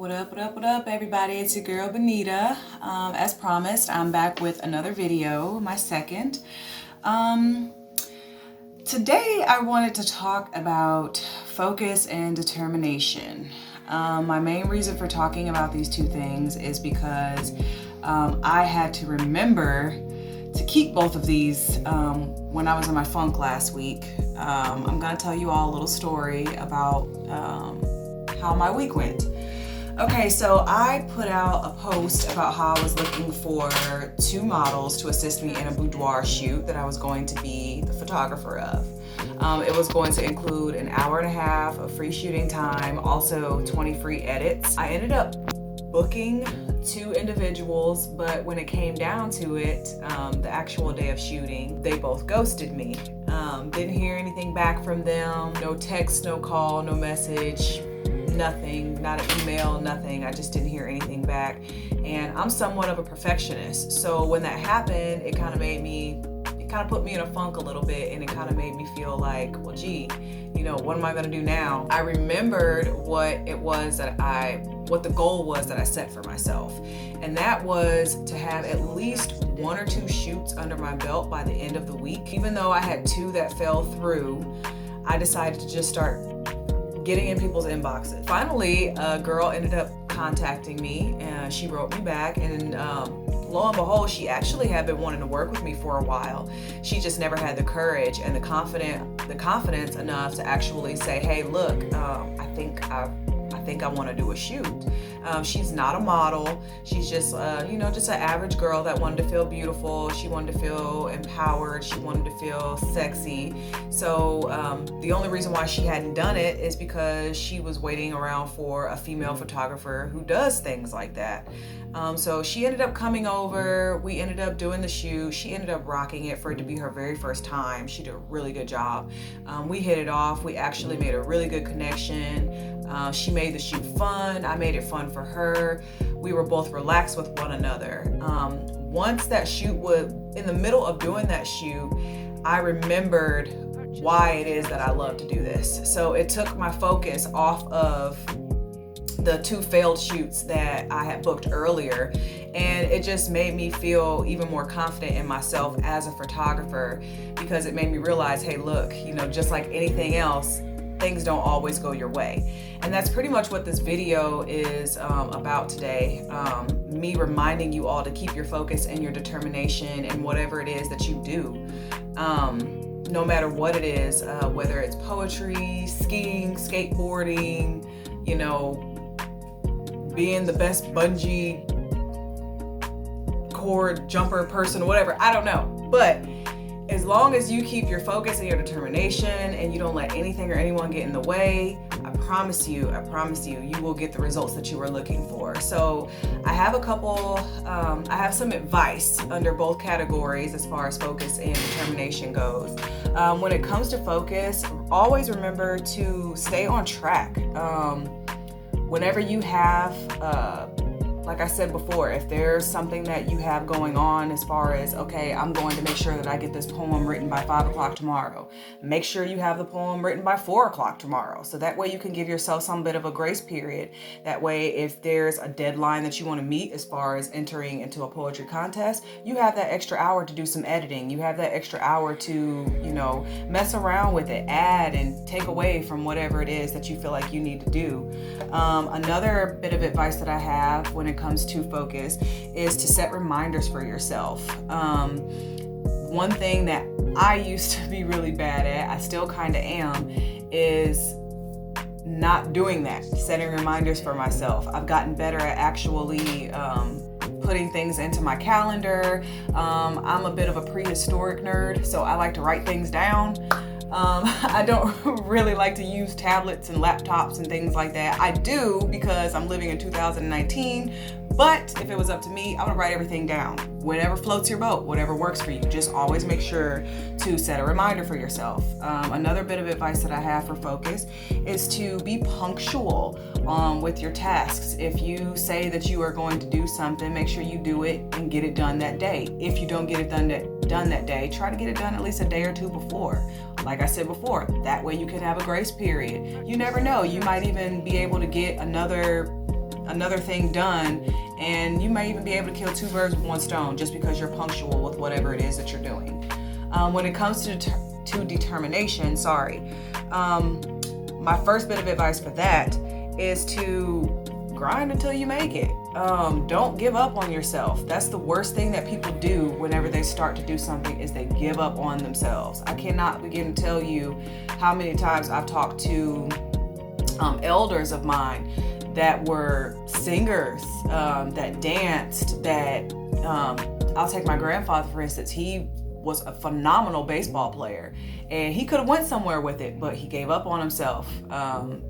What up, what up, what up, everybody? It's your girl, Benita. As promised, I'm back with another video, my second. Today, I wanted to talk about focus and determination. My main reason for talking about these two things is because I had to remember to keep both of these when I was in my funk last week. I'm going to tell you all a little story about how my week went. Okay, so I put out a post about how I was looking for 2 models to assist me in a boudoir shoot that I was going to be the photographer of. It was going to include an hour and a half of free shooting time, also 20 free edits. I ended up booking 2 individuals, but when it came down to it, the actual day of shooting, they both ghosted me. Didn't hear anything back from them, no text, no call, no message. Nothing, not an email, nothing. I just didn't hear anything back. And I'm somewhat of a perfectionist. So when that happened, it kind of put me in a funk a little bit, and it kind of made me feel like, well, gee, what am I going to do now? I remembered what the goal was that I set for myself. And that was to have at least 1 or 2 shoots under my belt by the end of the week. Even though I had 2 that fell through, I decided to just start getting in people's inboxes. Finally, a girl ended up contacting me, and she wrote me back, and lo and behold, she actually had been wanting to work with me for a while. She just never had the courage and the confidence enough to actually say, hey, look, I think I want to do a shoot. She's not a model. She's just, just an average girl that wanted to feel beautiful. She wanted to feel empowered. She wanted to feel sexy. So the only reason why she hadn't done it is because she was waiting around for a female photographer who does things like that. So she ended up coming over. We ended up doing the shoot. She ended up rocking it for it to be her very first time. She did a really good job. We hit it off. We actually made a really good connection. She made the shoot fun. I made it fun for her. We were both relaxed with one another. Once that shoot was in the middle of doing that shoot, I remembered why it is that I love to do this. So it took my focus off of the 2 failed shoots that I had booked earlier, and it just made me feel even more confident in myself as a photographer, because it made me realize, hey, look, just like anything else, things don't always go your way. And that's pretty much what this video is about today. Me reminding you all to keep your focus and your determination in whatever it is that you do. No matter what it is, whether it's poetry, skiing, skateboarding, being the best bungee cord jumper person, whatever, I don't know. But as long as you keep your focus and your determination and you don't let anything or anyone get in the way, I promise you, you will get the results that you are looking for. So I have I have some advice under both categories as far as focus and determination goes. When it comes to focus, always remember to stay on track. Whenever you have, like I said before, if there's something that you have going on as far as, okay, I'm going to make sure that I get this poem written by 5 o'clock tomorrow. Make sure you have the poem written by 4 o'clock tomorrow. So that way you can give yourself some bit of a grace period. That way, if there's a deadline that you want to meet as far as entering into a poetry contest, you have that extra hour to do some editing. You have that extra hour to, mess around with it, add and take away from whatever it is that you feel like you need to do. Another bit of advice that I have when it comes to focus is to set reminders for yourself. One thing that I used to be really bad at, I still kind of am, is not doing that, setting reminders for myself. I've gotten better at actually putting things into my calendar. I'm a bit of a prehistoric nerd, so I like to write things down. I don't really like to use tablets and laptops and things like that. I do because I'm living in 2019, but if it was up to me, I would write everything down. Whatever floats your boat, whatever works for you. Just always make sure to set a reminder for yourself. Another bit of advice that I have for focus is to be punctual with your tasks. If you say that you are going to do something, make sure you do it and get it done that day. If you don't get it done that day, try to get it done at least a day or 2 before. Like I said before, that way you can have a grace period. You never know, you might even be able to get another another thing done, and you may even be able to kill two birds with one stone just because you're punctual with whatever it is that you're doing. When it comes to determination, my first bit of advice for that is to grind until you make it. Don't give up on yourself. That's the worst thing that people do whenever they start to do something, is they give up on themselves. I cannot begin to tell you how many times I've talked to elders of mine that were singers, that danced, that I'll take my grandfather for instance. He was a phenomenal baseball player, and he could have went somewhere with it, but he gave up on himself.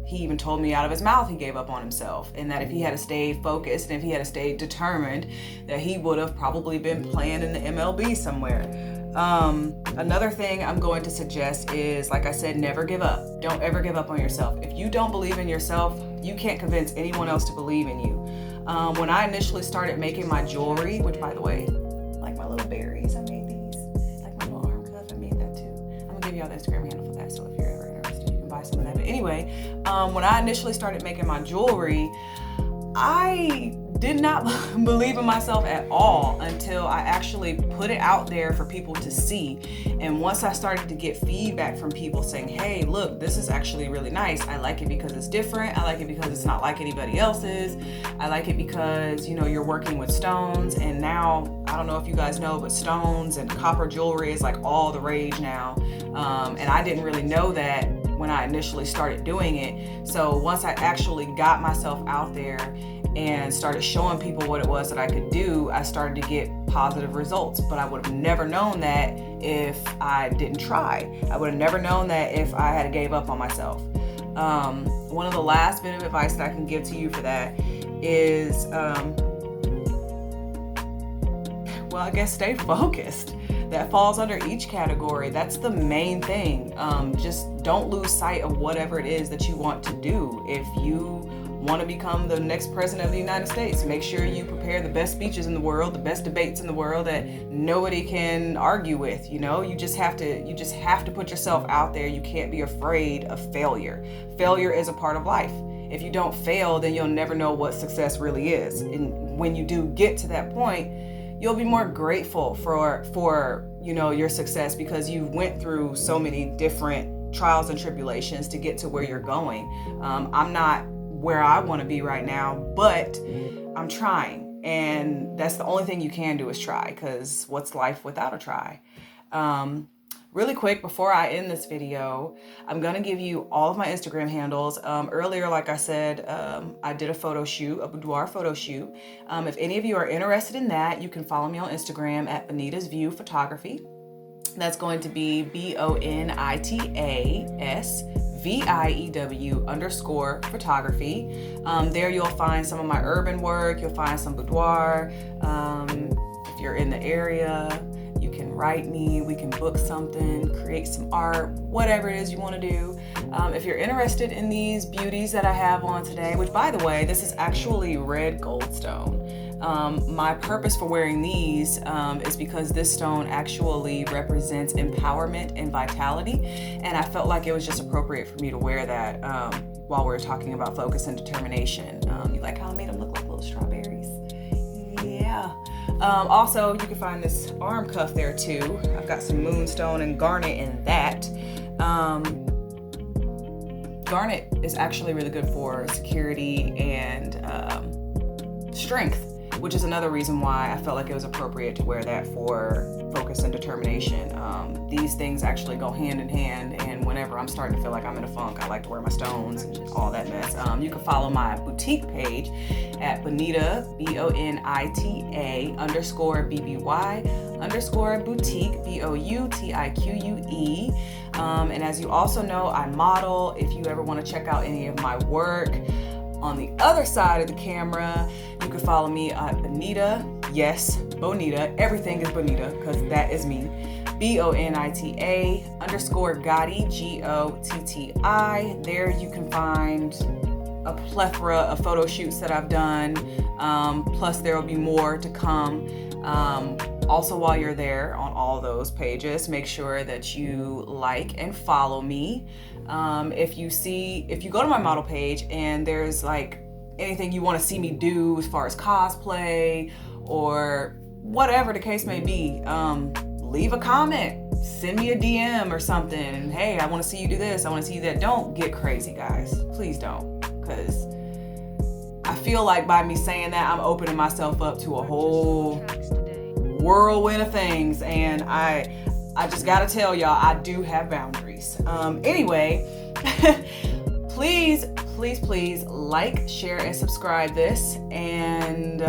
He even told me out of his mouth he gave up on himself, and that if he had stayed focused and if he had stayed determined, that he would have probably been playing in the MLB somewhere. Another thing I'm going to suggest is, like I said, never give up. Don't ever give up on yourself. If you don't believe in yourself, you can't convince anyone else to believe in you. When I initially started making my jewelry, which by the way, like my little berries, I made these, like my little arm cuff, I made that too. I'm gonna give y'all the Instagram handle for that, so if you're ever interested, you can buy some of that. But anyway, when I initially started making my jewelry, I did not believe in myself at all until I actually put it out there for people to see. And once I started to get feedback from people saying, hey, look, this is actually really nice. I like it because it's different. I like it because it's not like anybody else's. I like it because, you know, you're working with stones. And now, I don't know if you guys know, but stones and copper jewelry is like all the rage now. And I didn't really know that when I initially started doing it. So once I actually got myself out there and started showing people what it was that I could do, I started to get positive results. But I would have never known that if I didn't try. I would have never known that if I had gave up on myself. One of the last bit of advice that I can give to you for that is, well, I guess stay focused. That falls under each category. That's the main thing. Just don't lose sight of whatever it is that you want to do. If you want to become the next president of the United States, make sure you prepare the best speeches in the world, the best debates in the world that nobody can argue with. You know, you just have to put yourself out there. You can't be afraid of failure. Failure is a part of life. If you don't fail, then you'll never know what success really is. And when you do get to that point, you'll be more grateful for you know, your success, because you went through so many different trials and tribulations to get to where you're going. I'm not where I want to be right now, but I'm trying, and that's the only thing you can do is try, because what's life without a try? Really quick, before I end this video, I'm going to give you all of my Instagram handles. Earlier, like I said, I did a photo shoot, a boudoir photo shoot. If any of you are interested in that, you can follow me on Instagram at Bonita's View Photography. That's going to be BONITASVIEW_photography. There you'll find some of my urban work. You'll find some boudoir. If you're in the area, you can write me. We can book something, create some art, whatever it is you want to do. If you're interested in these beauties that I have on today, which by the way, this is actually red goldstone. My purpose for wearing these is because this stone actually represents empowerment and vitality, and I felt like it was just appropriate for me to wear that while we're talking about focus and determination. You like how I made them look like little strawberries? Yeah. Also, you can find this arm cuff there too. I've got some moonstone and garnet in that. Garnet is actually really good for security and strength, which is another reason why I felt like it was appropriate to wear that for focus and determination. These things actually go hand in hand, and whenever I'm starting to feel like I'm in a funk, I like to wear my stones and all that mess. You can follow my boutique page at Bonita, BONITA_BBY_boutique, BOUTIQUE. And as you also know, I model. If you ever want to check out any of my work on the other side of the camera, you can follow me at Bonita. Yes, Bonita. Everything is Bonita, because that is me. BONITA_Gotti, GOTTI. There you can find a plethora of photo shoots that I've done. Plus there will be more to come. Also, while you're there on all those pages, make sure that you like and follow me. If you go to my model page and there's like anything you want to see me do as far as cosplay or whatever the case may be, leave a comment, send me a DM or something, and hey, I want to see you do this, I want to see you that. Don't get crazy, guys. Please don't, because I feel like by me saying that, I'm opening myself up to a whole whirlwind of things, and I just gotta tell y'all, I do have boundaries. Anyway, please like, share, and subscribe this, and